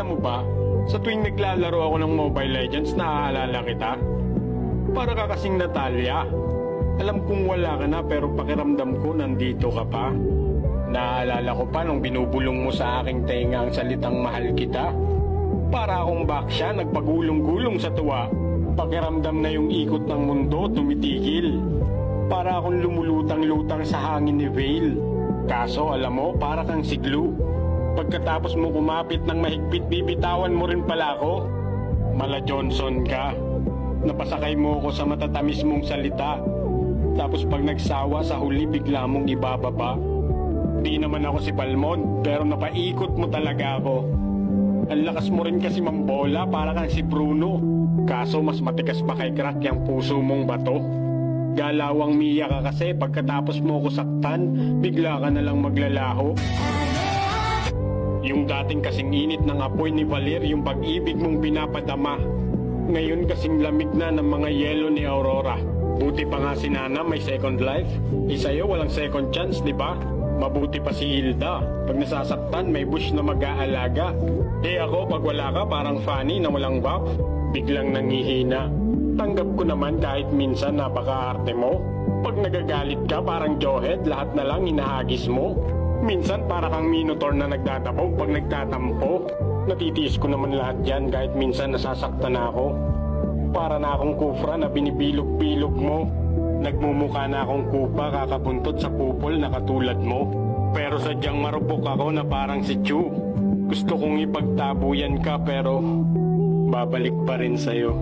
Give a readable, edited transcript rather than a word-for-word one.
Alam mo ba, sa tuwing naglalaro ako ng Mobile Legends, naaalala kita. Para ka kasing Natalia. Alam kong wala ka na pero pakiramdam ko nandito ka pa. Naaalala ko pa nung binubulong mo sa aking tenga ang salitang mahal kita. Para akong baksya nagpagulong-gulong sa tuwa. Pakiramdam na yung ikot ng mundo tumitigil. Para akong lumulutang-lutang sa hangin ni Vale. Kaso alam mo, para kang siglu. Pagkatapos mo kumapit ng mahigpit, bibitawan mo rin pala ako. Mala Johnson ka. Napasakay mo ako sa matatamis mong salita. Tapos pag nagsawa sa huli, bigla mong ibababa. Di naman ako si Palmon, pero napaikot mo talaga ako. Ang lakas mo rin kasi mambola, para kang si Bruno. Kaso mas matigas pa kay Crack yung puso mong bato. Galawang Mia ka kasi, pagkatapos mo ako saktan, bigla ka na lang maglalaho. Yung dating kasing init ng apoy ni Valer, yung pag-ibig mong pinapadama. Ngayon kasing lamig na ng mga yelo ni Aurora. Buti pa nga si Nana may second life. Isayo walang second chance, di ba? Mabuti pa si Hilda. Pag nasasaktan, may bush na mag-aalaga. Ako, pag wala ka, parang Fanny na walang buff. Biglang nangihina. Tanggap ko naman kahit minsan napaka-arte mo. Pag nagagalit ka, parang Johead, lahat na lang hinahagis mo. Minsan para kang Minotaur na nagdadabog pag nagtatampo. Natitiis ko naman lahat yan kahit minsan nasasaktan ako. Para na akong kufra na binibilog-bilog mo. Nagmumukha na akong kupa kakabuntot sa pupol na katulad mo. Pero sadyang marupok ako na parang si Chu. Gusto kong ipagtabuyan ka pero babalik pa rin sa'yo.